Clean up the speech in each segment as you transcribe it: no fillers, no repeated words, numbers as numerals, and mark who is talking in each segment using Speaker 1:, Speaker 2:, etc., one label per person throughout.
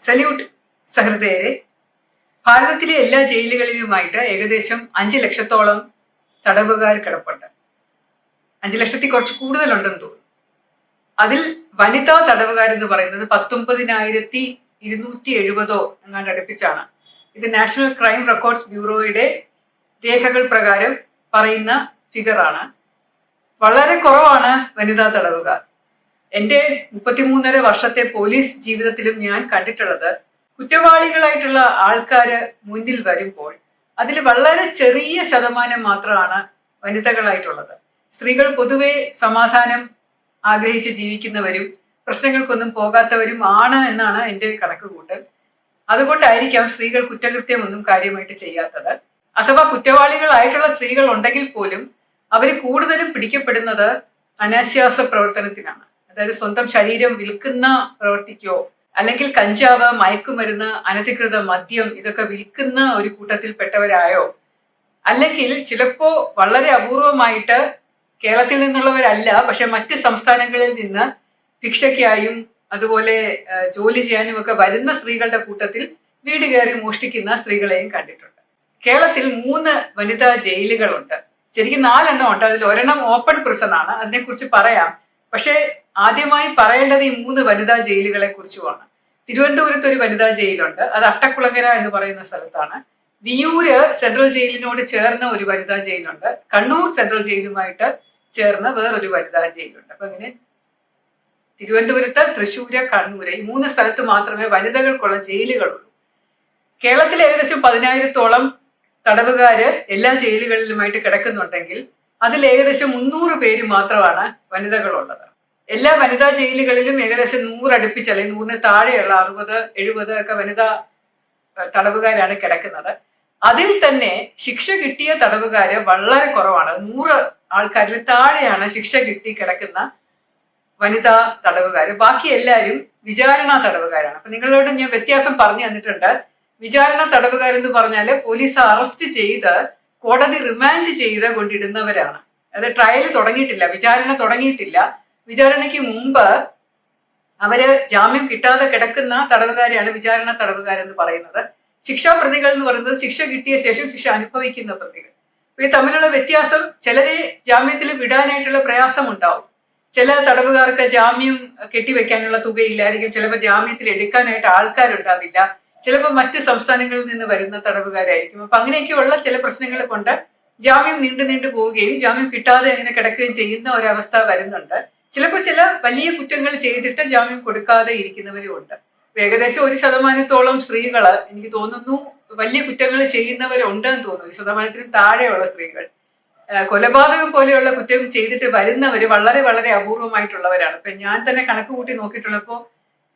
Speaker 1: Salute സഹൃദയരെ. ഭാരതത്തിലെ എല്ലാ ജയിലുകളിലുമായിട്ട് ഏകദേശം 5 ലക്ഷത്തോളം തടവുകാർ കിടപ്പുണ്ട്. 5 ലക്ഷത്തിൽ കുറച്ച് കൂടുതലുണ്ടെന്ന് തോന്നുന്നു. അതിൽ വനിതാ തടവുകാരെന്ന് പറയുന്നത് 19,270 എങ്ങാണ്ട് അടുപ്പിച്ചാണ്. ഇത് നാഷണൽ ക്രൈം റെക്കോർഡ്സ് ബ്യൂറോയുടെ രേഖകൾ പ്രകാരം പറയുന്ന ഫിഗറാണ്. വളരെ കുറവാണ് വനിതാ തടവുകാർ. എൻ്റെ 33.5 വർഷത്തെ പോലീസ് ജീവിതത്തിലും ഞാൻ കണ്ടിട്ടുള്ളത്, കുറ്റവാളികളായിട്ടുള്ള ആൾക്കാര് മുന്നിൽ വരുമ്പോൾ അതിൽ വളരെ ചെറിയ ശതമാനം മാത്രമാണ് വനിതകളായിട്ടുള്ളത്. സ്ത്രീകൾ പൊതുവെ സമാധാനം ആഗ്രഹിച്ച് ജീവിക്കുന്നവരും പ്രശ്നങ്ങൾക്കൊന്നും പോകാത്തവരും ആണ് എന്നാണ് എൻ്റെ കണക്കുകൂട്ടൽ. അതുകൊണ്ടായിരിക്കാം സ്ത്രീകൾ കുറ്റകൃത്യമൊന്നും കാര്യമായിട്ട് ചെയ്യാത്തത്. അഥവാ കുറ്റവാളികളായിട്ടുള്ള സ്ത്രീകൾ ഉണ്ടെങ്കിൽ പോലും അവർ കൂടുതലും പിടിക്കപ്പെടുന്നത് അനാശ്വാസ പ്രവർത്തനത്തിനാണ്. അതായത് സ്വന്തം ശരീരം വിൽക്കുന്ന പ്രവർത്തിക്കോ, അല്ലെങ്കിൽ കഞ്ചാവ്, മയക്കുമരുന്ന്, അനധികൃത മദ്യം ഇതൊക്കെ വിൽക്കുന്ന ഒരു കൂട്ടത്തിൽപ്പെട്ടവരായോ, അല്ലെങ്കിൽ ചിലപ്പോ വളരെ അപൂർവമായിട്ട് കേരളത്തിൽ നിന്നുള്ളവരല്ല, പക്ഷെ മറ്റ് സംസ്ഥാനങ്ങളിൽ നിന്ന് ഭിക്ഷയ്ക്കായും അതുപോലെ ജോലി ചെയ്യാനും ഒക്കെ വരുന്ന സ്ത്രീകളുടെ കൂട്ടത്തിൽ വീട് കയറി മോഷ്ടിക്കുന്ന സ്ത്രീകളെയും കണ്ടിട്ടുണ്ട്. കേരളത്തിൽ 3 വനിതാ ജയിലുകളുണ്ട്. ശരിക്കും 4 എണ്ണം ഉണ്ട്. അതിൽ ഒരെണ്ണം ഓപ്പൺ പ്രിസൺ ആണ്. അതിനെക്കുറിച്ച് പറയാം. പക്ഷെ ആദ്യമായി പറയേണ്ടത് ഈ 3 വനിതാ ജയിലുകളെ കുറിച്ചുമാണ്. തിരുവനന്തപുരത്ത് ഒരു വനിതാ ജയിലുണ്ട്. അത് അട്ടക്കുളങ്ങര എന്ന് പറയുന്ന സ്ഥലത്താണ്. വിയൂര് സെൻട്രൽ ജയിലിനോട് ചേർന്ന ഒരു വനിതാ ജയിലുണ്ട്. കണ്ണൂർ സെൻട്രൽ ജയിലുമായിട്ട് ചേർന്ന വേറൊരു വനിതാ ജയിലുണ്ട്. അപ്പൊ ഇങ്ങനെ തിരുവനന്തപുരത്ത്, തൃശ്ശൂര്, കണ്ണൂര് ഈ 3 സ്ഥലത്ത് മാത്രമേ വനിതകൾക്കുള്ള ജയിലുകളുള്ളൂ. കേരളത്തിൽ ഏകദേശം 10,000-ഓളം തടവുകാര് എല്ലാ ജയിലുകളിലുമായിട്ട് കിടക്കുന്നുണ്ടെങ്കിൽ അതിൽ ഏകദേശം 300 പേര് മാത്രമാണ് വനിതകളുള്ളത്. എല്ലാ വനിതാ ജയിലുകളിലും ഏകദേശം 100 അടുപ്പിച്ച്, അല്ലെങ്കിൽ 100-ന് താഴെയുള്ള 60-70 ഒക്കെ വനിതാ തടവുകാരാണ് കിടക്കുന്നത്. അതിൽ തന്നെ ശിക്ഷ കിട്ടിയ തടവുകാര് വളരെ കുറവാണ്. 100 ആൾക്കാരിൽ താഴെയാണ് ശിക്ഷ കിട്ടി കിടക്കുന്ന വനിതാ തടവുകാര്. ബാക്കി എല്ലാവരും വിചാരണ തടവുകാരാണ്. അപ്പൊ നിങ്ങളോട് ഞാൻ വ്യത്യാസം പറഞ്ഞു തന്നിട്ടുണ്ട്. വിചാരണ തടവുകാരെന്ന് പറഞ്ഞാല് പോലീസ് അറസ്റ്റ് ചെയ്ത് കോടതി റിമാൻഡ് ചെയ്ത് കൊണ്ടിടുന്നവരാണ്. അത് ട്രയൽ തുടങ്ങിയിട്ടില്ല, വിചാരണ തുടങ്ങിയിട്ടില്ല. വിചാരണയ്ക്ക് മുമ്പ് അവര് ജാമ്യം കിട്ടാതെ കിടക്കുന്ന തടവുകാരെയാണ് വിചാരണ തടവുകാരെന്ന് പറയുന്നത്. ശിക്ഷാപ്രതികൾ എന്ന് പറയുന്നത് ശിക്ഷ കിട്ടിയ ശേഷം ശിക്ഷ അനുഭവിക്കുന്ന പ്രതികൾ. ഈ തമ്മിലുള്ള വ്യത്യാസം, ചിലരെ ജാമ്യത്തിൽ വിടാനായിട്ടുള്ള പ്രയാസം ഉണ്ടാവും. ചില തടവുകാർക്ക് ജാമ്യം കെട്ടിവെക്കാനുള്ള തുകയില്ലായിരിക്കും. ചിലപ്പോൾ ജാമ്യത്തിൽ എടുക്കാനായിട്ട് ആൾക്കാരുണ്ടാവില്ല. ചിലപ്പോൾ മറ്റ് സംസ്ഥാനങ്ങളിൽ നിന്ന് വരുന്ന തടവുകാരായിരിക്കും. അപ്പൊ അങ്ങനെയൊക്കെയുള്ള ചില പ്രശ്നങ്ങൾ കൊണ്ട് ജാമ്യം നീണ്ടു പോവുകയും ജാമ്യം കിട്ടാതെ അങ്ങനെ കിടക്കുകയും ചെയ്യുന്ന ഒരവസ്ഥ വരുന്നുണ്ട്. ചിലപ്പോൾ ചില വലിയ കുറ്റങ്ങൾ ചെയ്തിട്ട് ജാമ്യം കൊടുക്കാതെ ഇരിക്കുന്നവരും ഉണ്ട്. ഏകദേശം 1% സ്ത്രീകള്, എനിക്ക് തോന്നുന്നു, വലിയ കുറ്റങ്ങൾ ചെയ്യുന്നവരുണ്ടെന്ന് തോന്നുന്നു. 1%-ന് താഴെയുള്ള സ്ത്രീകൾ. കൊലപാതകം പോലെയുള്ള കുറ്റം ചെയ്തിട്ട് വരുന്നവര് വളരെ വളരെ അപൂർവമായിട്ടുള്ളവരാണ്. ഇപ്പൊ ഞാൻ തന്നെ കണക്ക് കൂട്ടി നോക്കിയിട്ടുള്ളപ്പോ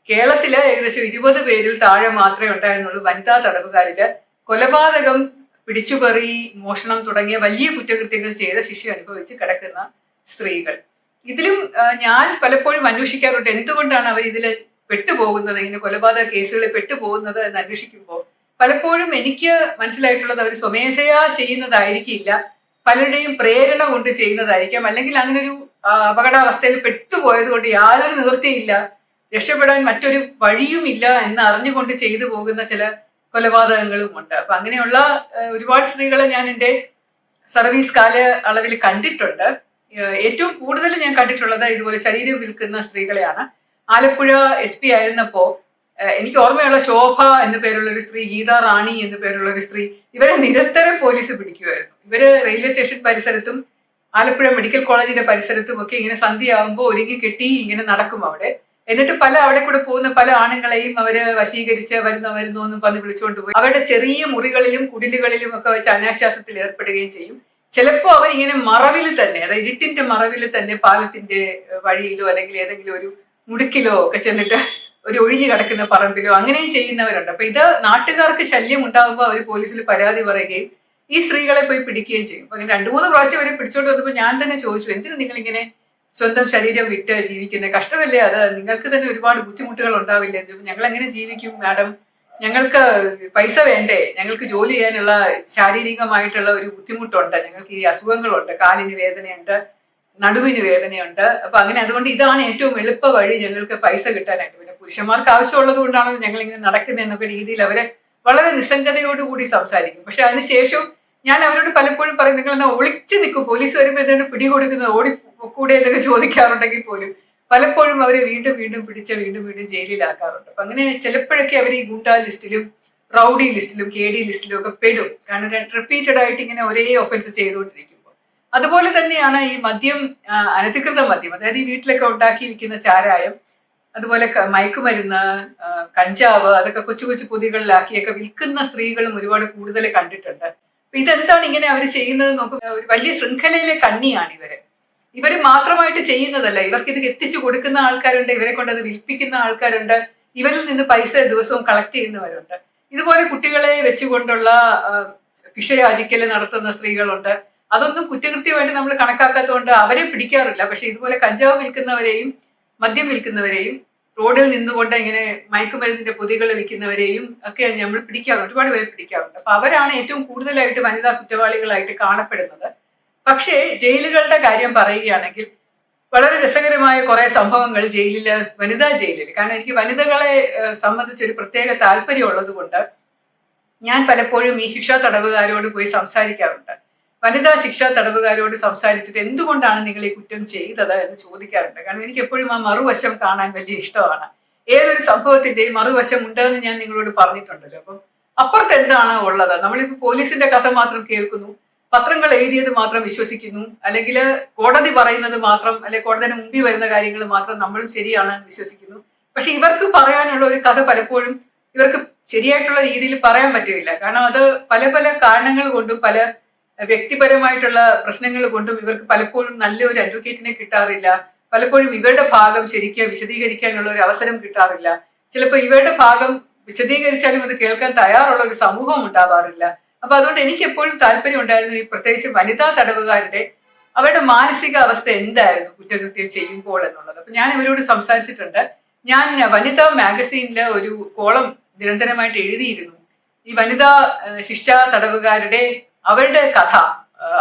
Speaker 1: കേരളത്തില് ഏകദേശം 20 പേരിൽ താഴെ മാത്രമേ ഉണ്ടായിരുന്നുള്ളൂ വനിതാ തടവുകാരില് കൊലപാതകം, പിടിച്ചുപറി, മോഷണം തുടങ്ങിയ വലിയ കുറ്റകൃത്യങ്ങൾ ചെയ്ത് ശിക്ഷ അനുഭവിച്ച് കിടക്കുന്ന സ്ത്രീകൾ. ഇതിലും ഞാൻ പലപ്പോഴും അന്വേഷിക്കാറുണ്ട്, എന്തുകൊണ്ടാണ് അവർ ഇതിൽ പെട്ടുപോകുന്നത്, ഇങ്ങനെ കൊലപാതക കേസുകളിൽ പെട്ടുപോകുന്നത് എന്ന് അന്വേഷിക്കുമ്പോൾ പലപ്പോഴും എനിക്ക് മനസ്സിലായിട്ടുള്ളത് അവർ സ്വമേധയാ ചെയ്യുന്നതായിരിക്കില്ല. പലരുടെയും പ്രേരണ കൊണ്ട് ചെയ്യുന്നതായിരിക്കാം. അല്ലെങ്കിൽ അങ്ങനെ ഒരു അപകടാവസ്ഥയിൽ പെട്ടുപോയത് കൊണ്ട് യാതൊരു നിവൃത്തിയില്ല, രക്ഷപ്പെടാൻ മറ്റൊരു വഴിയുമില്ല എന്ന് അറിഞ്ഞുകൊണ്ട് ചെയ്തു പോകുന്ന ചില കൊലപാതകങ്ങളും ഉണ്ട്. അപ്പൊ അങ്ങനെയുള്ള ഒരുപാട് സ്ത്രീകളെ ഞാൻ എൻ്റെ സർവീസ് കാലയളവിൽ കണ്ടിട്ടുണ്ട്. ഏറ്റവും കൂടുതൽ ഞാൻ കണ്ടിട്ടുള്ളത് ഇതുപോലെ ശരീരം വിൽക്കുന്ന സ്ത്രീകളെയാണ്. ആലപ്പുഴ SP ആയിരുന്നപ്പോ എനിക്ക് ഓർമ്മയുള്ള ശോഭ എന്നു പേരുള്ള ഒരു സ്ത്രീ, ഗീത റാണി എന്നു പേരുള്ള ഒരു സ്ത്രീ, ഇവരെ നിരന്തരം പോലീസ് പിടിക്കുമായിരുന്നു. ഇവര് റെയിൽവേ സ്റ്റേഷൻ പരിസരത്തും ആലപ്പുഴ മെഡിക്കൽ കോളേജിന്റെ പരിസരത്തും ഒക്കെ ഇങ്ങനെ സന്ധ്യയാകുമ്പോൾ ഒരുങ്ങി കെട്ടി ഇങ്ങനെ നടക്കും അവിടെ. എന്നിട്ട് അവിടെ കൂടെ പോകുന്ന പല ആണുങ്ങളെയും അവര് വശീകരിച്ച് വരുന്നോ എന്നും പറഞ്ഞ് വിളിച്ചുകൊണ്ട് പോയി അവരുടെ ചെറിയ മുറികളിലും കുടിലുകളിലും ഒക്കെ വെച്ച് അനാശ്വാസത്തിൽ ഏർപ്പെടുകയും ചെയ്യും. ചിലപ്പോ അവർ ഇങ്ങനെ മറവിൽ തന്നെ, അതായത് ഇരുട്ടിന്റെ മറവിൽ തന്നെ പാലത്തിന്റെ വഴിയിലോ അല്ലെങ്കിൽ ഏതെങ്കിലും ഒരു മുടുക്കിലോ ഒക്കെ ചെന്നിട്ട് ഒരു ഒഴിഞ്ഞു കിടക്കുന്ന പറമ്പിലോ അങ്ങനെയും ചെയ്യുന്നവരുണ്ട്. അപ്പൊ ഇത് നാട്ടുകാർക്ക് ശല്യം ഉണ്ടാകുമ്പോൾ അവർ പോലീസിൽ പരാതി പറയുകയും ഈ സ്ത്രീകളെ പോയി പിടിക്കുകയും ചെയ്യും. അപ്പൊ 2-3 പ്രാവശ്യം അവരെ പിടിച്ചോണ്ട് വന്നപ്പോൾ ഞാൻ തന്നെ ചോദിച്ചു, എന്തിനു നിങ്ങൾ ഇങ്ങനെ സ്വന്തം ശരീരം വിട്ട് ജീവിക്കുന്നത്? കഷ്ടമല്ലേ അത്? നിങ്ങൾക്ക് തന്നെ ഒരുപാട് ബുദ്ധിമുട്ടുകൾ ഉണ്ടാവില്ലേ? ഞങ്ങൾ എങ്ങനെ ജീവിക്കും മാഡം? ഞങ്ങൾക്ക് പൈസ വേണ്ടേ? ഞങ്ങൾക്ക് ജോലി ചെയ്യാനുള്ള ശാരീരികമായിട്ടുള്ള ഒരു ബുദ്ധിമുട്ടുണ്ട്, ഞങ്ങൾക്ക് ഈ അസുഖങ്ങളുണ്ട്, കാലിന് വേദനയുണ്ട്, നടുവിന് വേദനയുണ്ട്. അപ്പൊ അങ്ങനെ അതുകൊണ്ട് ഇതാണ് ഏറ്റവും എളുപ്പ വഴി ഞങ്ങൾക്ക് പൈസ കിട്ടാനായിട്ട്. പിന്നെ പുരുഷന്മാർക്ക് ആവശ്യമുള്ളത് കൊണ്ടാണ് ഞങ്ങൾ ഇങ്ങനെ നടക്കുന്നത് എന്നൊക്കെ രീതിയിൽ അവരെ വളരെ നിസ്സംഗതയോടുകൂടി സംസാരിക്കും. പക്ഷെ അതിനുശേഷം ഞാൻ അവരോട് പലപ്പോഴും പറയും, നിങ്ങൾ എന്നാ ഒളിച്ചു നിൽക്കും, പോലീസ് വരുമ്പോൾ എന്താണ് പിടികൊടുക്കുന്നത്, ഓടി കൂടെ എന്നൊക്കെ ചോദിക്കാറുണ്ടെങ്കിൽ പോലും പലപ്പോഴും അവരെ വീണ്ടും വീണ്ടും പിടിച്ച് വീണ്ടും വീണ്ടും ജയിലിലാക്കാറുണ്ട്. അപ്പൊ അങ്ങനെ ചിലപ്പോഴൊക്കെ അവർ ഈ ഗുണ്ടാ ലിസ്റ്റിലും റൗഡി ലിസ്റ്റിലും കെ ഡി ലിസ്റ്റിലും ഒക്കെ പെടും. കാരണം റിപ്പീറ്റഡ് ആയിട്ട് ഇങ്ങനെ ഒരേ ഒഫൻസ് ചെയ്തുകൊണ്ടിരിക്കുമ്പോൾ. അതുപോലെ തന്നെയാണ് ഈ മദ്യം, അനധികൃത മദ്യം, അതായത് ഈ വീട്ടിലൊക്കെ ഉണ്ടാക്കി വിൽക്കുന്ന ചാരായം, അതുപോലെ മയക്കുമരുന്ന്, കഞ്ചാവ്, അതൊക്കെ കൊച്ചു കൊച്ചു പൊതികളിലാക്കിയൊക്കെ വിൽക്കുന്ന സ്ത്രീകളും ഒരുപാട് കൂടുതൽ കണ്ടിട്ടുണ്ട്. അപ്പൊ ഇതെന്താണ് ഇങ്ങനെ അവർ ചെയ്യുന്നത് നോക്കുമ്പോൾ ഒരു വലിയ ശൃംഖലയിലെ കണ്ണിയാണ് ഇവര്. ഇവര് മാത്രമായിട്ട് ചെയ്യുന്നതല്ല, ഇവർക്ക് ഇത് എത്തിച്ചു കൊടുക്കുന്ന ആൾക്കാരുണ്ട്, ഇവരെ കൊണ്ട് അത് വിൽപ്പിക്കുന്ന ആൾക്കാരുണ്ട്, ഇവരിൽ നിന്ന് പൈസ ദിവസവും കളക്ട് ചെയ്യുന്നവരുണ്ട്. ഇതുപോലെ കുട്ടികളെ വെച്ചുകൊണ്ടുള്ള പിഷയാചിക്കല് നടത്തുന്ന സ്ത്രീകളുണ്ട്. അതൊന്നും കുറ്റകൃത്യമായിട്ട് നമ്മൾ കണക്കാക്കാത്തതുകൊണ്ട് അവരെ പിടിക്കാറില്ല. പക്ഷെ ഇതുപോലെ കഞ്ചാവ് വിൽക്കുന്നവരെയും മദ്യം വിൽക്കുന്നവരെയും റോഡിൽ നിന്നുകൊണ്ട് ഇങ്ങനെ മയക്കുമരുന്നിന്റെ പൊതികൾ വിൽക്കുന്നവരെയും ഒക്കെ നമ്മൾ പിടിക്കാറുണ്ട്, ഒരുപാട് പേര് പിടിക്കാറുണ്ട്. അപ്പൊ അവരാണ് ഏറ്റവും കൂടുതലായിട്ട് വനിതാ കുറ്റവാളികളായിട്ട് കാണപ്പെടുന്നത്. പക്ഷേ ജയിലുകളുടെ കാര്യം പറയുകയാണെങ്കിൽ വളരെ രസകരമായ കുറെ സംഭവങ്ങൾ ജയിലില്, വനിതാ ജയിലിൽ, കാരണം എനിക്ക് വനിതകളെ സംബന്ധിച്ച് ഒരു പ്രത്യേക താല്പര്യം ഉള്ളത് കൊണ്ട് ഞാൻ പലപ്പോഴും ഈ ശിക്ഷാ തടവുകാരോട് പോയി സംസാരിക്കാറുണ്ട്. വനിതാ ശിക്ഷാ തടവുകാരോട് സംസാരിച്ചിട്ട് എന്തുകൊണ്ടാണ് നിങ്ങൾ ഈ കുറ്റം ചെയ്തത് എന്ന് ചോദിക്കാറുണ്ട്. കാരണം എനിക്ക് എപ്പോഴും ആ മറുവശം കാണാൻ വലിയ ഇഷ്ടമാണ്. ഏതൊരു സംഭവത്തിന്റെയും മറുവശം ഉണ്ടെന്ന് ഞാൻ നിങ്ങളോട് പറഞ്ഞിട്ടുണ്ടല്ലോ. അപ്പം അപ്പുറത്ത് എന്താണ് ഉള്ളത്? നമ്മളിപ്പോ പോലീസിന്റെ കഥ മാത്രം കേൾക്കുന്നു, പത്രങ്ങൾ എഴുതിയത് മാത്രം വിശ്വസിക്കുന്നു, അല്ലെങ്കിൽ കോടതി പറയുന്നത് മാത്രം, അല്ലെങ്കിൽ കോടതിന് മുമ്പിൽ വരുന്ന കാര്യങ്ങൾ മാത്രം നമ്മളും ശരിയാണ് വിശ്വസിക്കുന്നു. പക്ഷെ ഇവർക്ക് പറയാനുള്ള ഒരു കഥ പലപ്പോഴും ഇവർക്ക് ശരിയായിട്ടുള്ള രീതിയിൽ പറയാൻ പറ്റില്ല. കാരണം അത് പല പല കാരണങ്ങൾ കൊണ്ടും പല വ്യക്തിപരമായിട്ടുള്ള പ്രശ്നങ്ങൾ കൊണ്ടും ഇവർക്ക് പലപ്പോഴും നല്ലൊരു അഡ്വക്കേറ്റിനെ കിട്ടാറില്ല. പലപ്പോഴും ഇവരുടെ ഭാഗം ശരിക്കും വിശദീകരിക്കാനുള്ള ഒരു അവസരം കിട്ടാറില്ല. ചിലപ്പോൾ ഇവരുടെ ഭാഗം വിശദീകരിച്ചാലും അത് കേൾക്കാൻ തയ്യാറുള്ള ഒരു സമൂഹം ഉണ്ടാവാറില്ല. അപ്പൊ അതുകൊണ്ട് എനിക്ക് എപ്പോഴും താല്പര്യം ഉണ്ടായിരുന്നു ഈ പ്രത്യേകിച്ച് വനിതാ തടവുകാരുടെ അവരുടെ മാനസിക അവസ്ഥ എന്തായിരുന്നു കുറ്റകൃത്യം ചെയ്യുമ്പോൾ എന്നുള്ളത്. അപ്പൊ ഞാൻ ഇവരോട് സംസാരിച്ചിട്ടുണ്ട്. ഞാൻ വനിതാ മാഗസീനില് ഒരു കോളം നിരന്തരമായിട്ട് എഴുതിയിരുന്നു ഈ വനിതാ ശിക്ഷാ തടവുകാരുടെ അവരുടെ കഥ.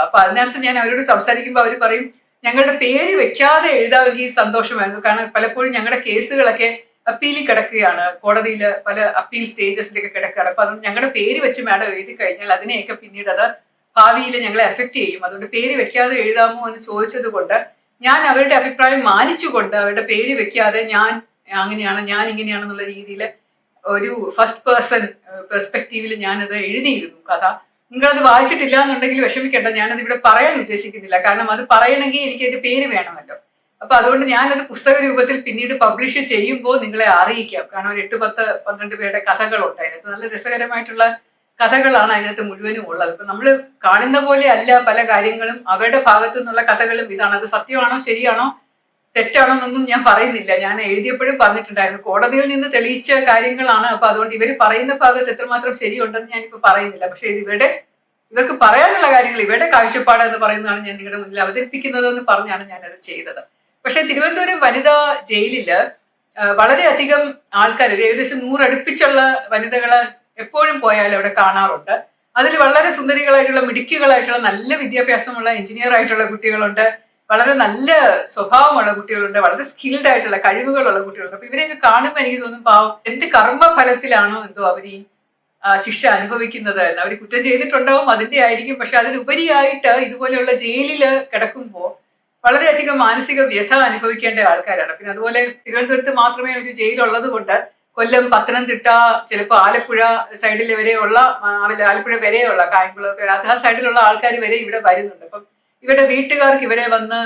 Speaker 1: അപ്പൊ അതിനകത്ത് ഞാൻ അവരോട് സംസാരിക്കുമ്പോൾ അവർ പറയും, ഞങ്ങളുടെ പേര് വെക്കാതെ എഴുതാമെങ്കിൽ സന്തോഷമായിരുന്നു. കാരണം പലപ്പോഴും ഞങ്ങളുടെ കേസുകളൊക്കെ അപ്പീലിൽ കിടക്കുകയാണ്, കോടതിയിൽ പല അപ്പീൽ സ്റ്റേജസിലൊക്കെ കിടക്കുകയാണ്. അപ്പൊ അതുകൊണ്ട് ഞങ്ങളുടെ പേര് വെച്ച് മാഡം എഴുതി കഴിഞ്ഞാൽ അതിനെയൊക്കെ പിന്നീട് അത് ഭാവിയിൽ ഞങ്ങളെ എഫക്ട് ചെയ്യും, അതുകൊണ്ട് പേര് വെക്കാതെ എഴുതാമോ എന്ന് ചോദിച്ചത് കൊണ്ട് ഞാൻ അവരുടെ അഭിപ്രായം മാനിച്ചുകൊണ്ട് അവരുടെ പേര് വെക്കാതെ ഞാൻ അങ്ങനെയാണ്, ഞാൻ ഇങ്ങനെയാണെന്നുള്ള രീതിയിൽ ഒരു ഫസ്റ്റ് പേഴ്സൺ പെർസ്പെക്റ്റീവിൽ ഞാനത് എഴുതിയിരുന്നു കഥ. നിങ്ങളത് വായിച്ചിട്ടില്ല എന്നുണ്ടെങ്കിൽ വിഷമിക്കേണ്ട, ഞാനത് ഇവിടെ പറയാൻ ഉദ്ദേശിക്കുന്നില്ല. കാരണം അത് പറയണമെങ്കിൽ എനിക്ക് എന്റെ പേര് വേണമല്ലോ. അപ്പൊ അതുകൊണ്ട് ഞാനത് പുസ്തക രൂപത്തിൽ പിന്നീട് പബ്ലിഷ് ചെയ്യുമ്പോൾ നിങ്ങളെ അറിയിക്കാം. കാരണം ഒരു 8, 10, 12 പേരുടെ കഥകളുണ്ട് അതിനകത്ത്. നല്ല രസകരമായിട്ടുള്ള കഥകളാണ് അതിനകത്ത് മുഴുവനും ഉള്ളത്. ഇപ്പൊ നമ്മൾ കാണുന്ന പോലെ അല്ല പല കാര്യങ്ങളും, അവരുടെ ഭാഗത്തു നിന്നുള്ള കഥകളും ഇതാണ്. അത് സത്യമാണോ ശരിയാണോ തെറ്റാണോ എന്നൊന്നും ഞാൻ പറയുന്നില്ല. ഞാൻ എഴുതിയപ്പോഴും പറഞ്ഞിട്ടുണ്ടായിരുന്നു കോടതിയിൽ നിന്ന് തെളിയിച്ച കാര്യങ്ങളാണ്. അപ്പൊ അതുകൊണ്ട് ഇവർ പറയുന്ന ഭാഗത്ത് എത്രമാത്രം ശരിയുണ്ടെന്ന് ഞാനിപ്പോ പറയുന്നില്ല. പക്ഷെ ഇവർക്ക് പറയാനുള്ള കാര്യങ്ങൾ, ഇവരുടെ കാഴ്ചപ്പാട് എന്ന് പറയുന്നതാണ് ഞാൻ നിങ്ങളുടെ മുന്നിൽ അവതരിപ്പിക്കുന്നത് എന്ന് പറഞ്ഞാണ് ഞാനത് ചെയ്തത്. പക്ഷെ തിരുവനന്തപുരം വനിതാ ജയിലില് വളരെയധികം ആൾക്കാർ, ഏകദേശം 100 അടുപ്പിച്ചുള്ള വനിതകള് എപ്പോഴും പോയാലും അവിടെ കാണാറുണ്ട്. അതിൽ വളരെ സുന്ദരികളായിട്ടുള്ള മിടുക്കികളായിട്ടുള്ള നല്ല വിദ്യാഭ്യാസമുള്ള എഞ്ചിനീയർ ആയിട്ടുള്ള കുട്ടികളുണ്ട്, വളരെ നല്ല സ്വഭാവമുള്ള കുട്ടികളുണ്ട്, വളരെ സ്കിൽഡ് ആയിട്ടുള്ള കഴിവുകളുള്ള കുട്ടികളുണ്ട്. അപ്പൊ ഇവരെയൊക്കെ കാണുമ്പോൾ എനിക്ക് തോന്നും, പാവം എന്ത് കർമ്മഫലത്തിലാണോ എന്തോ അവർ ഈ ശിക്ഷ അനുഭവിക്കുന്നത് എന്ന്. അവർ കുറ്റം ചെയ്തിട്ടുണ്ടാവും, അതിന്റെ ആയിരിക്കും. പക്ഷെ അതിലുപരിയായിട്ട് ഇതുപോലെയുള്ള ജയിലില് കിടക്കുമ്പോൾ വളരെയധികം മാനസിക വ്യഥ അനുഭവിക്കേണ്ട ആൾക്കാരാണ്. പിന്നെ അതുപോലെ തിരുവനന്തപുരത്ത് മാത്രമേ ഒരു ജയിലുള്ളത് കൊണ്ട് കൊല്ലം, പത്തനംതിട്ട, ചിലപ്പോൾ ആലപ്പുഴ സൈഡിൽ വരെയുള്ള, ആലപ്പുഴ വരെയുള്ള കായംകുളം ആ സൈഡിലുള്ള ആൾക്കാർ വരെ ഇവിടെ വരുന്നുണ്ട്. അപ്പം ഇവരുടെ വീട്ടുകാർക്ക് ഇവരെ വന്ന്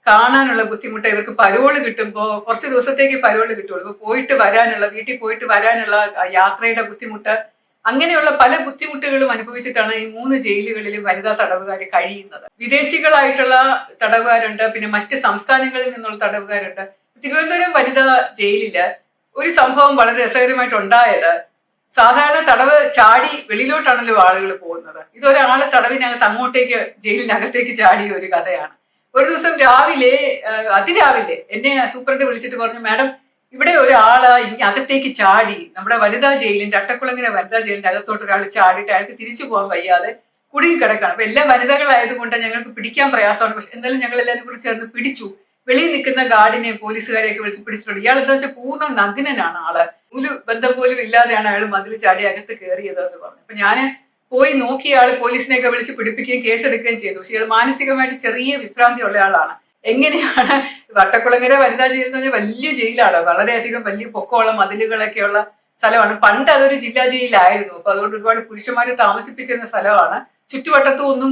Speaker 1: കാണാനുള്ള ബുദ്ധിമുട്ട്, ഇവർക്ക് പരോള് കിട്ടുമ്പോൾ കുറച്ച് ദിവസത്തേക്ക് പരോള് കിട്ടുള്ളൂ. ഇപ്പൊ പോയിട്ട് വരാനുള്ള, വീട്ടിൽ പോയിട്ട് വരാനുള്ള യാത്രയുടെ ബുദ്ധിമുട്ട്, അങ്ങനെയുള്ള പല ബുദ്ധിമുട്ടുകളും അനുഭവിച്ചിട്ടാണ് ഈ 3 ജയിലുകളിലും വനിതാ തടവുകാർ കഴിയുന്നത്. വിദേശികളായിട്ടുള്ള തടവുകാരുണ്ട്, പിന്നെ മറ്റ് സംസ്ഥാനങ്ങളിൽ നിന്നുള്ള തടവുകാരുണ്ട്. തിരുവനന്തപുരം വനിതാ ജയിലില് ഒരു സംഭവം വളരെ രസകരമായിട്ട് ഉണ്ടായത്, സാധാരണ തടവ് ചാടി വെളിയിലോട്ടാണല്ലോ ആളുകൾ പോകുന്നത്. ഇതൊരാള് തടവിനകത്ത് അങ്ങോട്ടേക്ക് ജയിലിനകത്തേക്ക് ചാടിയ ഒരു കഥയാണ്. ഒരു ദിവസം രാവിലെ, അതിരാവിലെ എന്നെ സൂപ്രണ്ട് വിളിച്ചിട്ട് പറഞ്ഞു, മാഡം ഇവിടെ ഒരാള് അകത്തേക്ക് ചാടി, നമ്മുടെ വനിതാ ജയിലിന്റെ, അട്ടക്കുളങ്ങര വനിതാ ജയിലിന്റെ അകത്തോട്ട് ഒരാൾ ചാടിയിട്ട് അയാൾക്ക് തിരിച്ചു പോകാൻ വയ്യാതെ കുടുങ്ങി കിടക്കാണ്. അപ്പൊ എല്ലാ വനിതകളായതുകൊണ്ട് ഞങ്ങൾക്ക് പിടിക്കാൻ പ്രയാസമാണ്. പക്ഷെ എന്നാലും ഞങ്ങൾ എല്ലാവരും കൂടി ചേർന്ന് പിടിച്ചു. വെളിയിൽ നിൽക്കുന്ന ഗാർഡിനെ പോലീസുകാരെയൊക്കെ വിളിച്ച് പിടിച്ചിട്ടുണ്ട്. ഇയാൾ എന്താ വെച്ചാൽ പൂർണ്ണ നഗ്നനാണ് ആള്. ഒരു ബന്ധം പോലും ഇല്ലാതെയാണ് അയാൾ മതിൽ ചാടി അകത്ത് കയറിയത് എന്ന് പറഞ്ഞു. അപ്പൊ ഞാന് പോയി നോക്കിയ ആള് പോലീസിനെയൊക്കെ വിളിച്ച് പിടിപ്പിക്കുകയും കേസെടുക്കുകയും ചെയ്തു. പക്ഷെ ഇയാൾ മാനസികമായിട്ട് ചെറിയ വിഭ്രാന്തി ഉള്ള ആളാണ്. എങ്ങനെയാണ് വട്ടക്കുളങ്ങര വനിതാ ജയിൽ എന്ന് പറഞ്ഞാൽ വലിയ ജയിലാണ്, വളരെയധികം വലിയ പൊക്കമുള്ള മതിലുകളൊക്കെയുള്ള സ്ഥലമാണ്. പണ്ട് അതൊരു ജില്ലാ ജയിലായിരുന്നു. അപ്പൊ അതുകൊണ്ട് ഒരുപാട് പുരുഷന്മാരെ താമസിപ്പിച്ചിരുന്ന സ്ഥലമാണ്. ചുറ്റുവട്ടത്തും ഒന്നും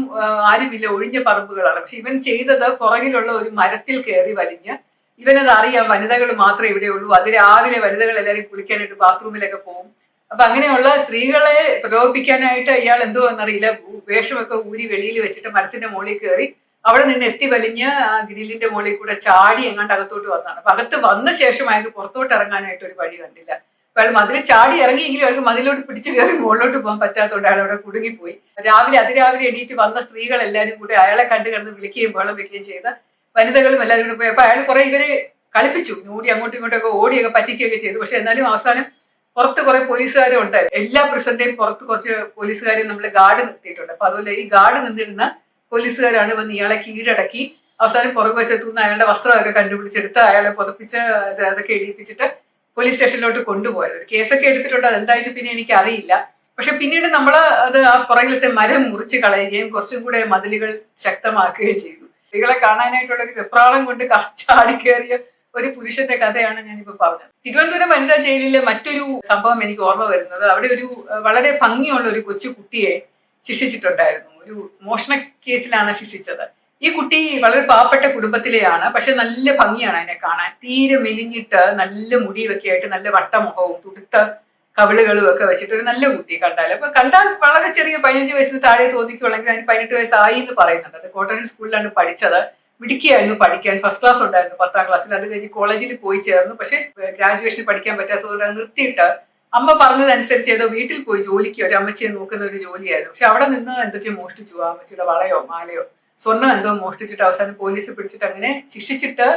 Speaker 1: ആരുമില്ല, ഒഴിഞ്ഞ പറമ്പുകളാണ്. പക്ഷെ ഇവൻ ചെയ്തത് പുറകിലുള്ള ഒരു മരത്തിൽ കയറി വലിഞ്ഞ്, ഇവനത് അറിയാം വനിതകൾ മാത്രമേ ഇവിടെ ഉള്ളൂ, അതിരാവിലെ വനിതകൾ എല്ലാവരും കുളിക്കാനായിട്ട് ബാത്റൂമിലൊക്കെ പോകും. അപ്പൊ അങ്ങനെയുള്ള സ്ത്രീകളെ പ്രലോഭിപ്പിക്കാനായിട്ട് ഇയാൾ എന്തോ എന്നറിയില്ല വേഷമൊക്കെ ഊരി വെളിയിൽ വെച്ചിട്ട് മരത്തിന്റെ മുകളിൽ കയറി അവിടെ നിന്ന് എത്തി വലിഞ്ഞ് ആ ഗ്രില്ലിന്റെ മുകളിൽ കൂടെ ചാടി എങ്ങാണ്ട് അകത്തോട്ട് വന്നതാണ്. അപ്പൊ അകത്ത് വന്ന ശേഷം അയാൾക്ക് പുറത്തോട്ട് ഇറങ്ങാനായിട്ട് ഒരു വഴി കണ്ടില്ല. അപ്പൊ അയാൾ മതിൽ ചാടി ഇറങ്ങിയെങ്കിലും അയാൾക്ക് മതിലോട്ട് പിടിച്ചു കയറി മുകളിലോട്ട് പോകാൻ പറ്റാത്തതുകൊണ്ട് അയാൾ അവിടെ കുടുങ്ങിപ്പോയി. അതിരാവിലെ എണീറ്റ് വന്ന സ്ത്രീകൾ എല്ലാവരും കൂടി അയാളെ കിടന്ന് വിളിക്കുകയും ബഹളം വെക്കുകയും ചെയ്ത വനിതകളും എല്ലാവരും കൂടെ പോയി. അപ്പൊ അയാൾ കുറെ ഇവരെ കളിപ്പിച്ചു, ഓടി അങ്ങോട്ടും ഇങ്ങോട്ടൊക്കെ ഓടിയൊക്കെ പറ്റിക്കുകയൊക്കെ ചെയ്തു. പക്ഷെ എന്നാലും അവസാനം പുറത്ത് കുറെ പോലീസുകാരും ഉണ്ട്. എല്ലാ പ്രസിഡന്റേയും പുറത്ത് കുറച്ച് പോലീസുകാരെ നമ്മൾ ഗാർഡ് നിർത്തിയിട്ടുണ്ട്. അപ്പൊ അതുപോലെ ഈ ഗാർഡ് നിന്നിരുന്ന പോലീസുകാരാണ് വന്ന് ഇയാളെ കീഴടക്കി അവസാനം പുറകുവശത്തുനിന്ന് അയാളുടെ വസ്ത്രമൊക്കെ കണ്ടുപിടിച്ചെടുത്ത് അയാളെ പുതപ്പിച്ച് അതൊക്കെ എഴുതിപ്പിച്ചിട്ട് പോലീസ് സ്റ്റേഷനിലോട്ട് കൊണ്ടുപോയത്. ഒരു കേസൊക്കെ എടുത്തിട്ടുണ്ട്, അതെന്തായാലും പിന്നെ എനിക്ക് അറിയില്ല. പക്ഷെ പിന്നീട് നമ്മൾ അത് ആ പുറകിലത്തെ മരം മുറിച്ച് കളയുകയും കുറച്ചും കൂടെ മതിലുകൾ ശക്തമാക്കുകയും ചെയ്തു. സ്ത്രീകളെ കാണാനായിട്ടുള്ള ഒരു വെപ്രാളം കൊണ്ട് ചാടിക്കേറിയ ഒരു പുരുഷന്റെ കഥയാണ് ഞാനിപ്പോ പറഞ്ഞത്. തിരുവനന്തപുരം വനിതാ ജയിലിലെ മറ്റൊരു സംഭവം എനിക്ക് ഓർമ്മ വരുന്നത്, അവിടെ ഒരു വളരെ ഭംഗിയുള്ള ഒരു കൊച്ചു കുട്ടിയെ ശിക്ഷിച്ചിട്ടുണ്ടായിരുന്നു. ഒരു മോഷണ കേസിലാണ് ശിക്ഷിച്ചത്. ഈ കുട്ടി വളരെ പാവപ്പെട്ട കുടുംബത്തിലെയാണ്. പക്ഷെ നല്ല ഭംഗിയാണ് അതിനെ കാണാൻ. തീരെ മെലിഞ്ഞിട്ട് നല്ല മുടിയൊക്കെ ആയിട്ട് നല്ല വട്ടമുഖവും തുടുത്ത കവിളുകളും ഒക്കെ വെച്ചിട്ട് ഒരു നല്ല കുട്ടി കണ്ടാൽ. അപ്പൊ കണ്ടാൽ വളരെ ചെറിയ 15 വയസ്സിന് താഴെ തോന്നിക്കുള്ളെങ്കിൽ അതിന് 18 വയസ്സായി എന്ന് പറയുന്നുണ്ട്. അത് കോട്ടൺ സ്കൂളിലാണ് പഠിച്ചത്. മിടുക്കിയായിരുന്നു പഠിക്കാൻ, ഫസ്റ്റ് ക്ലാസ് ഉണ്ടായിരുന്നു 10ാം ക്ലാസ്സിൽ. അത് കഴിഞ്ഞ് കോളേജിൽ പോയി ചേർന്നു. പക്ഷെ ഗ്രാജുവേഷൻ പഠിക്കാൻ പറ്റാത്തതുകൊണ്ട് അത് നിർത്തിയിട്ട് അമ്മ പറഞ്ഞതനുസരിച്ച് ഏതോ വീട്ടിൽ പോയി ജോലിക്ക് ഒരു അമ്മച്ചിയെ നോക്കുന്ന ഒരു ജോലിയായിരുന്നു. പക്ഷെ അവിടെ നിന്ന് എന്തൊക്കെയോ മോഷ്ടിച്ചു. ആ അമ്മച്ചിയുടെ വളയോ മാലയോ സ്വർണ്ണം എന്തോ മോഷ്ടിച്ചിട്ട് അവസാനം പോലീസ് പിടിച്ചിട്ട് അങ്ങനെ ശിക്ഷിച്ചിട്ട്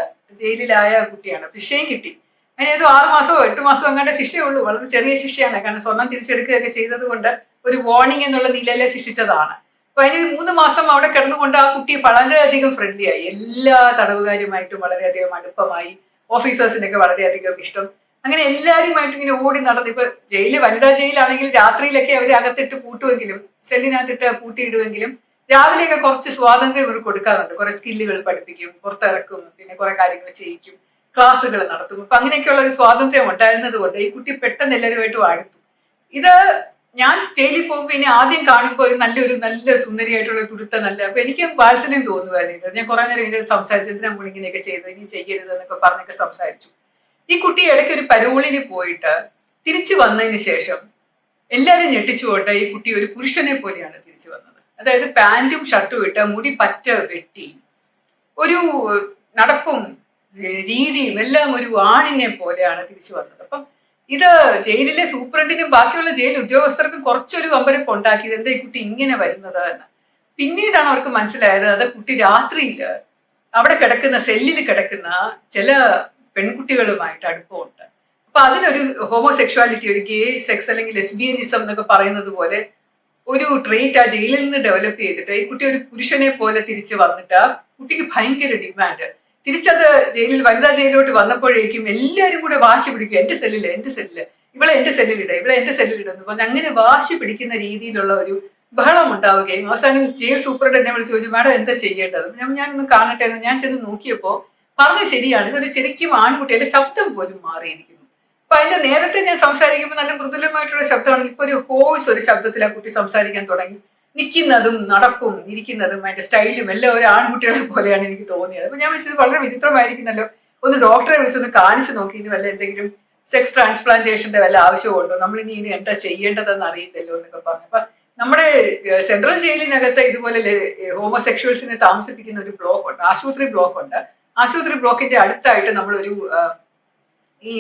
Speaker 1: ജയിലിലായ കുട്ടിയാണ്. ശിക്ഷയും കിട്ടി. അങ്ങനെ ഏതോ 6 മാസമോ 8 മാസമോ അങ്ങാണ്ട് ശിക്ഷയുള്ളൂ. വളരെ ചെറിയ ശിക്ഷയാണ്. കാരണം സ്വർണം തിരിച്ചെടുക്കുകയൊക്കെ ചെയ്തത് കൊണ്ട് ഒരു വാർണിംഗ് എന്നുള്ള നിലയിലെ ശിക്ഷിച്ചതാണ്. അപ്പൊ അതിന് 3 മാസം അവിടെ കിടന്നുകൊണ്ട് ആ കുട്ടി വളരെയധികം ഫ്രണ്ട്ലി ആയി. എല്ലാ തടവുകാരുമായിട്ടും വളരെയധികം അടുപ്പമായി. ഓഫീസേഴ്സിനൊക്കെ വളരെയധികം ഇഷ്ടം. അങ്ങനെ എല്ലാവരുമായിട്ട് ഇങ്ങനെ ഓടി നടന്ന്, ഇപ്പൊ വനിതാ ജയിലാണെങ്കിൽ രാത്രിയിലൊക്കെ അവരെ അകത്തിട്ട് പൂട്ടുമെങ്കിലും, സെല്ലിനകത്തിട്ട് പൂട്ടിയിടുമെങ്കിലും രാവിലെയൊക്കെ കുറച്ച് സ്വാതന്ത്ര്യം ഇവർ കൊടുക്കാറുണ്ട്. കുറെ സ്കില്ലുകൾ പഠിപ്പിക്കും, പുറത്തിറക്കും, പിന്നെ കുറെ കാര്യങ്ങൾ ചെയ്യിക്കും, ക്ലാസ്സുകൾ നടത്തും. അപ്പൊ അങ്ങനെയൊക്കെയുള്ള ഒരു സ്വാതന്ത്ര്യം ഉണ്ടായിരുന്നത് കൊണ്ട് ഈ കുട്ടി പെട്ടെന്ന് എല്ലാവരുമായിട്ടും അടുത്തു. ഇത് ഞാൻ ജയിലിൽ പോകുമ്പോൾ ഇനി ആദ്യം കാണുമ്പോൾ ഒരു നല്ല സുന്ദരിയായിട്ടുള്ള തുടുത്ത അപ്പൊ എനിക്ക് വാത്സല്യം തോന്നുമായിരുന്നു. ഞാൻ കുറെ നേരം ഇങ്ങനെ സംസാരിച്ചു, എന്തിനാ നമ്മൾ ഇങ്ങനെയൊക്കെ ചെയ്തത്, ഇനി ചെയ്യരുത് എന്നൊക്കെ പറഞ്ഞൊക്കെ സംസാരിച്ചു. ഈ കുട്ടി ഇടയ്ക്ക് ഒരു പരോളിന് പോയിട്ട് തിരിച്ചു വന്നതിന് ശേഷം എല്ലാവരും ഞെട്ടിച്ചുകൊണ്ട് ഈ കുട്ടി ഒരു പുരുഷനെ പോലെയാണ് തിരിച്ചു വന്നത്. അതായത് പാന്റും ഷർട്ടും ഇട്ട് മുടി പറ്റ വെട്ടി ഒരു നടപ്പും രീതിയും എല്ലാം ഒരു ആണിനെ പോലെയാണ് തിരിച്ചു വന്നത്. അപ്പം ഇത് ജയിലിലെ സൂപ്രണ്ടിനും ബാക്കിയുള്ള ജയിൽ ഉദ്യോഗസ്ഥർക്കും കുറച്ചൊരു അമ്പരപ്പ് ഉണ്ടാക്കിയത്, എന്താ ഈ കുട്ടി ഇങ്ങനെ വരുന്നത് എന്ന്. പിന്നീടാണ് അവർക്ക് മനസ്സിലായത് അത് കുട്ടി രാത്രിയിൽ അവിടെ കിടക്കുന്ന സെല്ലിൽ കിടക്കുന്ന ചില പെൺകുട്ടികളുമായിട്ട് അടുപ്പമുണ്ട്. അപ്പൊ അതിനൊരു ഹോമോസെക്ഷുവാലിറ്റി, ഒരു ഗേ സെക്സ് അല്ലെങ്കിൽ ലെസ്ബിയനിസം എന്നൊക്കെ പറയുന്നത് പോലെ ഒരു ട്രേറ്റ് ആ ജയിലിൽ നിന്ന് ഡെവലപ്പ് ചെയ്തിട്ട് ഈ കുട്ടി ഒരു പുരുഷനെ പോലെ തിരിച്ച് വന്നിട്ട് ആ കുട്ടിക്ക് ഭയങ്കര ഡിമാൻഡ്. തിരിച്ചത് വനിതാ ജയിലിലോട്ട് വന്നപ്പോഴേക്കും എല്ലാവരും കൂടെ വാശി പിടിക്കുക, എന്റെ സെല്ലില് ഇവളെ എന്റെ സെല്ലിലിടുന്നു പറഞ്ഞ് അങ്ങനെ വാശി പിടിക്കുന്ന രീതിയിലുള്ള ഒരു ബഹളം ഉണ്ടാവുകയും അവസാനം ജയിൽ സൂപ്രണ്ട് എന്നെ വിളിച്ച് ചോദിച്ചു, മാഡം എന്താ ചെയ്യേണ്ടത്? ഞാനൊന്ന് കാണട്ടെ എന്ന് ഞാൻ ചെന്ന് നോക്കിയപ്പോ പറഞ്ഞത് ശരിയാണ്, ഇതൊരു ശരിക്കും ആൺകുട്ടിയുടെ ശബ്ദം പോലും മാറിയിരിക്കുന്നു. അപ്പൊ അതിന്റെ നേരത്തെ ഞാൻ സംസാരിക്കുമ്പോൾ നല്ല മൃദുലമായിട്ടുള്ള ശബ്ദമാണ്. ഇപ്പൊ ഒരു ഹോഴ്സ് ഒരു ശബ്ദത്തിൽ ആ കുട്ടി സംസാരിക്കാൻ തുടങ്ങി. നിൽക്കുന്നതും നടപ്പും ഇരിക്കുന്നതും അതിന്റെ സ്റ്റൈലും എല്ലാം ഒരു ആൺകുട്ടികളെ പോലെയാണ് എനിക്ക് തോന്നിയത്. അപ്പൊ ഞാൻ വെച്ചത് വളരെ വിചിത്രമായിരിക്കുന്നല്ലോ, ഒന്ന് ഡോക്ടറെ വിളിച്ചൊന്ന് കാണിച്ചു നോക്കി, ഇനി വല്ല എന്തെങ്കിലും സെക്സ് ട്രാൻസ്പ്ലാന്റേഷന്റെ വല്ല ആവശ്യമുണ്ടോ, നമ്മൾ ഇനി എന്താ ചെയ്യേണ്ടതെന്ന് അറിയില്ലല്ലോ എന്നൊക്കെ പറഞ്ഞു. അപ്പൊ നമ്മുടെ സെൻട്രൽ ജയിലിനകത്ത് ഇതുപോലെ ഹോമോസെക്ഷൽസിനെ താമസിപ്പിക്കുന്ന ഒരു ബ്ലോക്ക് ഉണ്ട്, ആശുപത്രി ബ്ലോക്ക് ഉണ്ട്. ആശുപത്രി ബ്ലോക്കിന്റെ അടുത്തായിട്ട് നമ്മളൊരു ഈ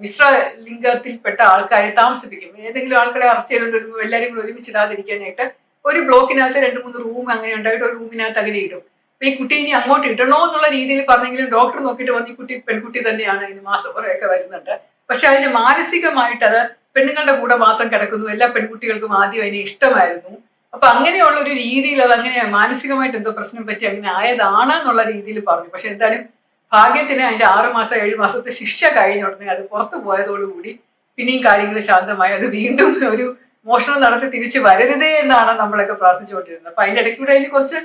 Speaker 1: മിശ്ര ലിംഗത്തിൽപ്പെട്ട ആൾക്കാരെ താമസിപ്പിക്കും. ഏതെങ്കിലും ആൾക്കാരെ അറസ്റ്റ് ചെയ്തുകൊണ്ട് വരുമ്പോൾ എല്ലാവരും കൂടെ ഒരുമിച്ചിടാതിരിക്കാനായിട്ട് ഒരു ബ്ലോക്കിനകത്ത് 2-3 റൂം അങ്ങനെ ഉണ്ടായിട്ട് ഒരു റൂമിനകത്ത് അങ്ങനെ ഇടും. അപ്പൊ ഈ കുട്ടി ഇനി അങ്ങോട്ട് ഇടണോ എന്നുള്ള രീതിയിൽ പറഞ്ഞെങ്കിലും ഡോക്ടർ നോക്കിയിട്ട് പറഞ്ഞു ഈ കുട്ടി പെൺകുട്ടി തന്നെയാണ്, ഇതിന് മാസപ്പുറമൊക്കെ വരുന്നുണ്ട്. പക്ഷെ അതിന് മാനസികമായിട്ട് അത് പെണ്ണുങ്ങളുടെ കൂടെ മാത്രം കിടക്കുന്നു. എല്ലാ പെൺകുട്ടികൾക്കും ആദ്യം അതിനെ ഇഷ്ടമായിരുന്നു. അപ്പൊ അങ്ങനെയുള്ള ഒരു രീതിയിൽ അത് അങ്ങനെ മാനസികമായിട്ട് എന്തോ പ്രശ്നം പറ്റി അങ്ങനെ ആയതാണ് എന്നുള്ള രീതിയിൽ പറഞ്ഞു. പക്ഷെ എന്തായാലും ഭാഗ്യത്തിന് അതിന്റെ 6 മാസം 7 മാസത്തെ ശിക്ഷ കഴിഞ്ഞ ഉടനെ അത് പുറത്തു പോയതോടുകൂടി പിന്നെയും കാര്യങ്ങൾ ശാന്തമായി. അത് വീണ്ടും ഒരു മോഷണം നടത്തി തിരിച്ചു വരരുതേ എന്നാണ് നമ്മളൊക്കെ പ്രാർത്ഥിച്ചുകൊണ്ടിരുന്നത്. അപ്പൊ അതിന്റെ ഇടയ്ക്കൂടെ അതിന് കുറച്ച്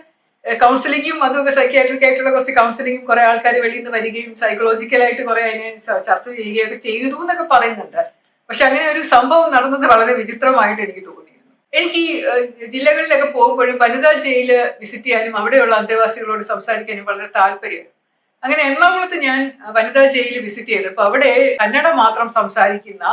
Speaker 1: കൗൺസിലിങ്ങും അതുമൊക്കെ സൈക്യാട്രിക് ആയിട്ടുള്ള കുറച്ച് കൗൺസിലിങ്ങും കുറെ ആൾക്കാർ വെളിയിൽ നിന്ന് വരികയും സൈക്കോളജിക്കലായിട്ട് കുറെ അതിനെ ചർച്ച ചെയ്യുകയും ഒക്കെ ചെയ്തു എന്നൊക്കെ പറയുന്നുണ്ട്. പക്ഷെ അങ്ങനെ ഒരു സംഭവം നടന്നത് വളരെ വിചിത്രമായിട്ട് എനിക്ക് തോന്നിയിരുന്നു. എനിക്ക് ഈ ജില്ലകളിലൊക്കെ പോകുമ്പോഴും വനിതാ ജയില് വിസിറ്റ് ചെയ്യാനും അവിടെയുള്ള അന്തേവാസികളോട് സംസാരിക്കാനും വളരെ താല്പര്യം. അങ്ങനെ എറണാകുളത്ത് ഞാൻ വനിതാ ജയിൽ വിസിറ്റ് ചെയ്തപ്പോൾ അവിടെ കന്നഡ മാത്രം സംസാരിക്കുന്ന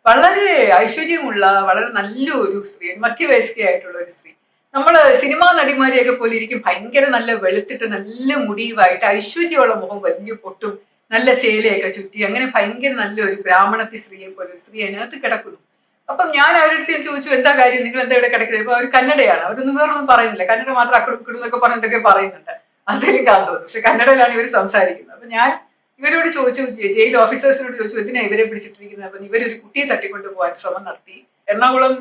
Speaker 1: വളരെ ഐശ്വര്യമുള്ള വളരെ നല്ലൊരു സ്ത്രീ, മധ്യവയസ്കയായിട്ടുള്ള ഒരു സ്ത്രീ. നമ്മള് സിനിമാ നടിമാരെയൊക്കെ പോലെ ഇരിക്കും, ഭയങ്കര നല്ല വെളുത്തിട്ട് നല്ല മുടിയുമായിട്ട് ഐശ്വര്യമുള്ള മുഖം, വലിയ പൊട്ടും നല്ല ചേലയൊക്കെ ചുറ്റി, അങ്ങനെ ഭയങ്കര നല്ലൊരു ബ്രാഹ്മണത്തി സ്ത്രീയെ പോലെ ഒരു സ്ത്രീ അതിനകത്ത് കിടക്കുന്നു. അപ്പം ഞാൻ അവരുടെ അടുത്ത് ചോദിച്ചു, എന്താ കാര്യം, നിങ്ങൾ എന്താ ഇവിടെ കിടക്കുന്നത്? ഇപ്പൊ അവർ കന്നഡയാണ്, അവരൊന്നും വേറൊന്നും പറയുന്നില്ല, കന്നഡ മാത്രം അക്കടും ഇക്കടും എന്നൊക്കെ പറഞ്ഞിട്ടൊക്കെ പറയുന്നുണ്ട്. അതെനിക്കാന്ന് തോന്നുന്നു. പക്ഷെ കന്നഡയിലാണ് ഇവർ സംസാരിക്കുന്നത്. അപ്പൊ ഞാൻ ഇവരോട് ചോദിച്ചു, ജയിൽ ഓഫീസേഴ്സിനോട് ചോദിച്ചു, എന്തിനാ ഇവരെ പിടിച്ചിട്ടിരിക്കുന്നത്? അപ്പൊ ഇവരൊരു കുട്ടിയെ തട്ടിക്കൊണ്ട് പോകാൻ ശ്രമം നടത്തി. എറണാകുളം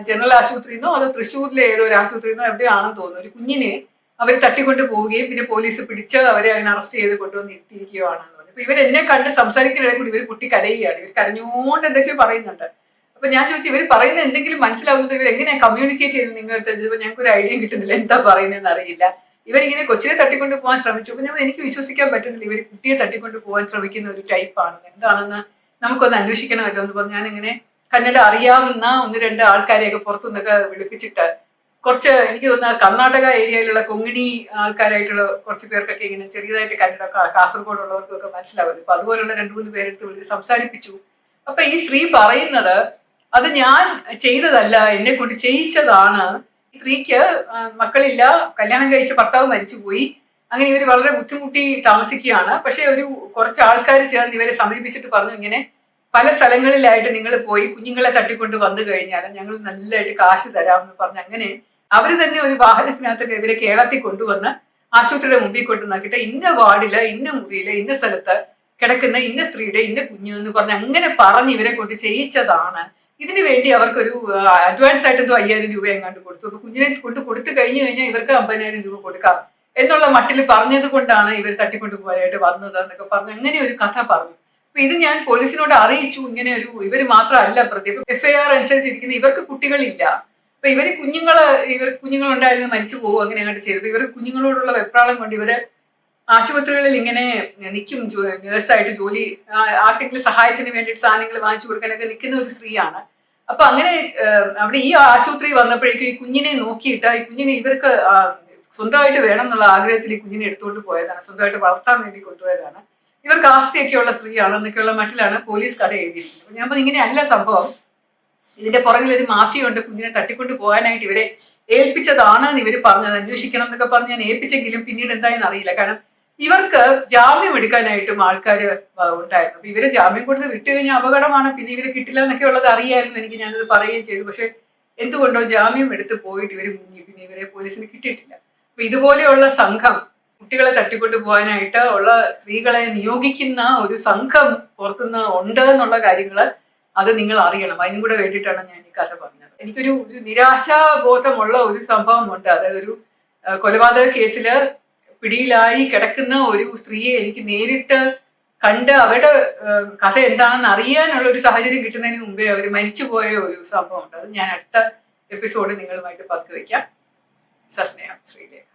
Speaker 1: ജനറൽ ആശുപത്രിന്നോ അതോ തൃശ്ശൂരിലെ ഏതോ ഒരു ആശുപത്രിന്നോ എവിടെയാണെന്ന് തോന്നുന്നു, ഒരു കുഞ്ഞിനെ അവർ തട്ടിക്കൊണ്ട് പോവുകയും പിന്നെ പോലീസ് പിടിച്ച് അവരെ അതിനെ അറസ്റ്റ് ചെയ്ത് കൊണ്ടുവന്ന് ഇരുത്തിയിരിക്കുകയാണെന്ന് പറഞ്ഞു. അപ്പൊ ഇവരെന്നെ കണ്ട് സംസാരിക്കുന്നതിടെ കൂടി ഇവർ കുട്ടി കരയുകയാണ്. ഇവർ കരഞ്ഞുകൊണ്ട് എന്തൊക്കെയോ പറയുന്നുണ്ട്. അപ്പൊ ഞാൻ ചോദിച്ചു, ഇവർ പറയുന്നത് എന്തെങ്കിലും മനസ്സിലാവുന്നത്, ഇവർ എങ്ങനെയാണ് കമ്മ്യൂണിക്കേറ്റ് ചെയ്യുന്നത് നിങ്ങൾക്ക്? ഞങ്ങൾക്ക് ഒരു ഐഡിയ കിട്ടുന്നില്ല, എന്താ പറയുന്നതെന്ന് അറിയില്ല. ഇവരിങ്ങനെ കൊച്ചിനെ തട്ടിക്കൊണ്ട് പോകാൻ ശ്രമിച്ചു. അപ്പൊ ഞാൻ എനിക്ക് വിശ്വസിക്കാൻ പറ്റുന്നില്ല, ഇവർ കുട്ടിയെ തട്ടിക്കൊണ്ട് പോകാൻ ശ്രമിക്കുന്ന ഒരു ടൈപ്പാണെന്ന്. എന്താണെന്ന് നമുക്കൊന്ന് അന്വേഷിക്കണമല്ലോ എന്ന് പറഞ്ഞ് ഞാനിങ്ങനെ കന്നഡ അറിയാവുന്ന 1-2 ആൾക്കാരെയൊക്കെ പുറത്തുനിന്നൊക്കെ വിളിപ്പിച്ചിട്ട് കുറച്ച്, എനിക്ക് തോന്നുന്ന കർണാടക ഏരിയയിലുള്ള കൊങ്ങിണി ആൾക്കാരായിട്ടുള്ള കുറച്ച് പേർക്കൊക്കെ ഇങ്ങനെ ചെറിയതായിട്ട് കന്നഡ, കാസർഗോഡ് ഉള്ളവർക്കൊക്കെ മനസ്സിലാവുന്നു. അപ്പൊ അതുപോലുള്ള 2-3 പേരെടുത്ത് വിളിച്ച് സംസാരിപ്പിച്ചു. അപ്പൊ ഈ സ്ത്രീ പറയുന്നത്, അത് ഞാൻ ചെയ്തതല്ല, എന്നെ കൊണ്ട് ചെയ്യിച്ചതാണ്. സ്ത്രീക്ക് മക്കളില്ല, കല്യാണം കഴിച്ച ഭർത്താവ് മരിച്ചുപോയി, അങ്ങനെ ഇവർ വളരെ ബുദ്ധിമുട്ടി താമസിക്കുകയാണ്. പക്ഷെ കുറച്ച് ആൾക്കാർ ചേർന്ന് ഇവരെ സമീപിച്ചിട്ട് പറഞ്ഞു, ഇങ്ങനെ പല സ്ഥലങ്ങളിലായിട്ട് നിങ്ങൾ പോയി കുഞ്ഞുങ്ങളെ തട്ടിക്കൊണ്ട് വന്നു കഴിഞ്ഞാൽ ഞങ്ങൾ നല്ലതായിട്ട് കാശ് തരാമെന്ന് പറഞ്ഞ് അങ്ങനെ അവര് തന്നെ ഒരു വാഹനത്തിനകത്ത് ഇവരെ കേരളത്തിൽ കൊണ്ടുവന്ന് ആശുപത്രിയുടെ മുമ്പിൽ കൊണ്ടുവന്നാക്കിയിട്ട് ഇന്ന വാർഡില് ഇന്ന മുറിയില് ഇന്ന സ്ഥലത്ത് കിടക്കുന്ന ഇന്ന സ്ത്രീയുടെ ഇന്ന കുഞ്ഞു എന്ന് പറഞ്ഞ് അങ്ങനെ പറഞ്ഞ് ഇവരെ കൊണ്ട് ചെയ്യിച്ചതാണ്. ഇതിനു വേണ്ടി അവർക്കൊരു അഡ്വാൻസ് ആയിട്ട് എന്തോ 5000 രൂപ എങ്ങാണ്ട് കൊടുത്തു. അപ്പൊ കുഞ്ഞിനെ കൊണ്ട് കൊടുത്തു കഴിഞ്ഞു കഴിഞ്ഞാൽ ഇവർക്ക് 50,000 രൂപ കൊടുക്കാം എന്നുള്ള മട്ടിൽ പറഞ്ഞത് കൊണ്ടാണ് ഇവർ തട്ടിക്കൊണ്ടു പോകാനായിട്ട് വന്നത് എന്നൊക്കെ പറഞ്ഞ് അങ്ങനെ ഒരു കഥ പറഞ്ഞു. അപ്പൊ ഇത് ഞാൻ പോലീസിനോട് അറിയിച്ചു. ഇങ്ങനെ ഇവര് മാത്രമല്ല പ്രതി, FIR അനുസരിച്ചിരിക്കുന്ന ഇവർക്ക് കുട്ടികളില്ല. അപ്പൊ ഇവർ കുഞ്ഞുങ്ങളുണ്ടായിരുന്നു മരിച്ചു പോകും, അങ്ങനെ അങ്ങോട്ട് ചെയ്തു. ഇവർ കുഞ്ഞുങ്ങളോടുള്ള വെപ്രാളം കൊണ്ട് ഇവര് ആശുപത്രികളിൽ ഇങ്ങനെ നിൽക്കും, നേഴ്സായിട്ട് ജോലി, ആർക്കെങ്കിലും സഹായത്തിന് വേണ്ടിയിട്ട് സാധനങ്ങൾ വാങ്ങിച്ചു കൊടുക്കാനൊക്കെ നിൽക്കുന്ന ഒരു സ്ത്രീയാണ്. അപ്പൊ അങ്ങനെ അവിടെ ഈ ആശുപത്രി വന്നപ്പോഴേക്കും ഈ കുഞ്ഞിനെ നോക്കിയിട്ട് ഈ കുഞ്ഞിനെ ഇവർക്ക് സ്വന്തമായിട്ട് വേണം എന്നുള്ള ആഗ്രഹത്തിൽ ഈ കുഞ്ഞിനെ എടുത്തുകൊണ്ട് പോയതാണ്, സ്വന്തമായിട്ട് വളർത്താൻ വേണ്ടി കൊണ്ടുപോയതാണ്. ഇവർക്ക് ആസ്തിയൊക്കെയുള്ള സ്ത്രീയാണ് എന്നൊക്കെയുള്ള മട്ടിലാണ് പോലീസ് കഥ എഴുതിയിരിക്കുന്നത്. അപ്പൊ ഞാൻ ഇങ്ങനെയല്ല സംഭവം, ഇതിന്റെ പുറകിൽ ഒരു മാഫിയ ഉണ്ട്, കുഞ്ഞിനെ തട്ടിക്കൊണ്ട് പോകാനായിട്ട് ഇവരെ ഏൽപ്പിച്ചതാണ് ഇവര് പറഞ്ഞത്, അന്വേഷിക്കണം എന്നൊക്കെ പറഞ്ഞ് ഞാൻ ഏൽപ്പിച്ചെങ്കിലും പിന്നീട് എന്തായെന്ന് അറിയില്ല. കാരണം ഇവർക്ക് ജാമ്യം എടുക്കാനായിട്ടും ആൾക്കാർ ഉണ്ടായിരുന്നു. അപ്പൊ ഇവരെ ജാമ്യം കൊടുത്ത് വിട്ടു കഴിഞ്ഞാൽ അപകടമാണ്, പിന്നെ ഇവരെ കിട്ടില്ല എന്നൊക്കെ ഉള്ളത് അറിയായിരുന്നു എനിക്ക്, ഞാനത് പറയുകയും ചെയ്തു. പക്ഷെ എന്തുകൊണ്ടോ ജാമ്യം എടുത്ത് പോയിട്ട് ഇവര് മുങ്ങി, പിന്നെ ഇവരെ പോലീസിന് കിട്ടിയിട്ടില്ല. അപ്പൊ ഇതുപോലെയുള്ള സംഘം, കുട്ടികളെ തട്ടിക്കൊണ്ടു പോകാനായിട്ട് ഉള്ള സ്ത്രീകളെ നിയോഗിക്കുന്ന ഒരു സംഘം പുറത്തുനിന്ന് ഉണ്ട് എന്നുള്ള കാര്യങ്ങള് അത് നിങ്ങൾ അറിയണം. അതിനും കൂടെ വേണ്ടിയിട്ടാണ് ഞാൻ ഈ കഥ പറഞ്ഞത്. എനിക്കൊരു നിരാശാബോധമുള്ള ഒരു സംഭവമുണ്ട്. അതായത് ഒരു കൊലപാതക കേസില് പിടിയിലായി കിടക്കുന്ന ഒരു സ്ത്രീയെ എനിക്ക് നേരിട്ട് കണ്ട് അവരുടെ കഥ എന്താണെന്ന് അറിയാനുള്ള ഒരു സാഹചര്യം കിട്ടുന്നതിന് മുമ്പേ അവർ മരിച്ചുപോയ ഒരു സംഭവമുണ്ട്. അത് ഞാൻ അടുത്ത എപ്പിസോഡ് നിങ്ങളുമായിട്ട് പങ്കുവയ്ക്കാം. സസ്നേഹം, ശ്രീലേഖ.